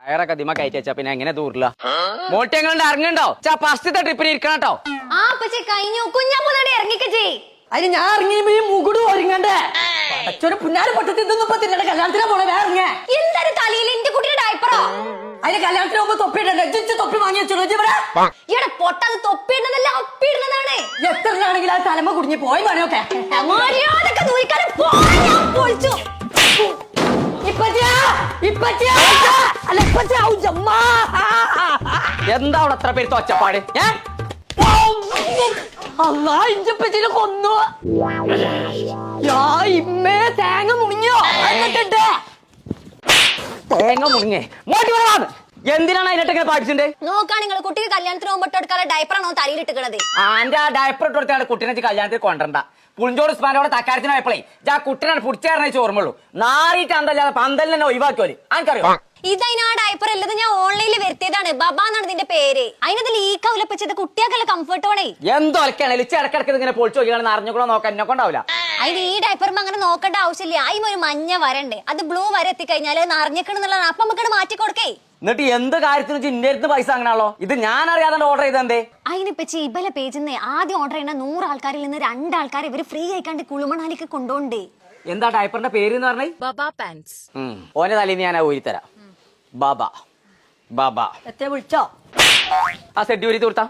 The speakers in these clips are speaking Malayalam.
അയറൊക്കെ ദിമ കയറ്റി പിന്നെ എങ്ങനെ ദൂരില്ല മോൾട്ട് എങ്ങനെ ഇറങ്ങണ്ടോ ഫസ്റ്റത്തെ ട്രിപ്പിന് ഇരിക്കണം കേട്ടോ. ആ പക്ഷെ കഴിഞ്ഞു കുഞ്ഞാപ്പൂടെ ഇറങ്ങിക്കേ. അതിന് ഞാൻ ഇറങ്ങിയപ്പോ ഈ മുകുട് ഒരുങ്ങണ്ടേ അച്ഛന് പുന്നാരെ പൊട്ടത്തി തിന്നപ്പത്തിന്റെ കല്യാണത്തിനാ പോണേ വേറെ എന്തൊരു തലയിൽ എന്റെ കുട്ടിയുടെ ഡയപ്പറോ. അതിന് കല്യാണത്തിന് പോകുമ്പോ തൊപ്പിയിടണ്ടേ തൊപ്പി വാങ്ങി വെച്ചോ ഇവിടെ പൊട്ടത് തൊപ്പിയിടുന്നതല്ല ഒപ്പിയിടുന്നതാണ്. എത്രയാണെങ്കിൽ ആ തലമ കുടിഞ്ഞ് പോയി പണിയൊക്കെ മര്യാദക്ക് ദൂരിക്കാനും പൊളിച്ചു. എന്താ അവിടെ എത്ര പേര് ഒച്ചപ്പാട്? ഇഞ്ചപ്പച്ചിനെ കൊന്നു. ഇമ്മേ തേങ്ങ മുണിഞ്ഞോ തേങ്ങ മുണിങ്ങേ എന്തിനാണ് അതിനൊക്കെ പാടിച്ചിട്ടുണ്ട്? നോക്കാ നിങ്ങൾ കുട്ടിക്ക് കല്യാണത്തിന് പോകുമ്പോ എടുക്കാതെ ഡയപ്പറാണോ തലയിലിട്ടുള്ളത്? ആന്റെ ആ ഡയപ്പർ ഇട്ട് കൊടുത്താണ് കുട്ടീനെ കല്യാണത്തിൽ കൊണ്ടുവരണ്ട. പുളിഞ്ചോട് സ്പാനോടെ തക്കാരത്തിന് പോയപ്പോഴേ ആ കുട്ടീനെ പിടിച്ചേരണേ ചോർമുള്ളൂ. നാറിയിട്ട് അന്തല്ലാതെ പന്തൽ തന്നെ ഒഴിവാക്കിയോല് ആൻക്കറിയോ? ഇതതിനാ ഡയപ്പർ അല്ലത് ഞാൻ ഓൺലൈനിൽ വരുത്തിയതാണ്. ബബ എന്നാണ് ഇതിന്റെ പേര്. അതിനത് ലീക്ക് ആവില്ല കുട്ടികൾക്കല്ല കംഫർട്ട് വേണേ. എന്തോ ഒലക്കാണ് ഇടക്കിടക്ക് ഇങ്ങനെ പൊളിച്ചു നോക്കിയാണ് അറിഞ്ഞുകൂടെ നോക്കാൻ എന്നെ കൊണ്ടാവില്ല. അതിന് ഈ ഡയപ്പറുമ്പോ അങ്ങനെ നോക്കേണ്ട ആവശ്യമില്ല. അതിന് ഒരു മഞ്ഞ വരണ്ട് അത് ബ്ലൂ വര എത്തിക്കഴിഞ്ഞാൽ നിറഞ്ഞിക്കണെന്നുള്ളതാണ്. അപ്പൊ നമുക്ക് മാറ്റി കൊടുക്കേ. എന്നിട്ട് എന്ത് കാര്യത്തിന് ഇന്റെ അടുത്ത് പൈസ അങ്ങനാണല്ലോ? ഇത് ഞാൻ അറിയാതെ ഓർഡർ ചെയ്തെന്തേ? അതിനിപ്പച്ചി ഇബലെ പേജിന്ന് ആദ്യം ഓർഡർ ചെയ്യുന്ന 100 ആൾക്കാരിൽ നിന്ന് 2 ആൾക്കാരെ ഇവര് ഫ്രീ ആയിക്കാണ്ട് കുളുമണാലിക്ക് കൊണ്ടോണ്ടേ. എന്താ ഡയപ്പറിന്റെ പേര് എന്ന് പറഞ്ഞേ? ബബ പാൻസ്. ഓന്റെ തലേന്ന് ഞാൻ ഊരി തരാം. ബാബ ബാബ എത്ര വിളിച്ചോ ആ സെറ്റ് ഊരി തീർത്താ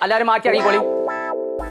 എല്ലാരും മാറ്റി ഇറങ്ങിക്കോളി.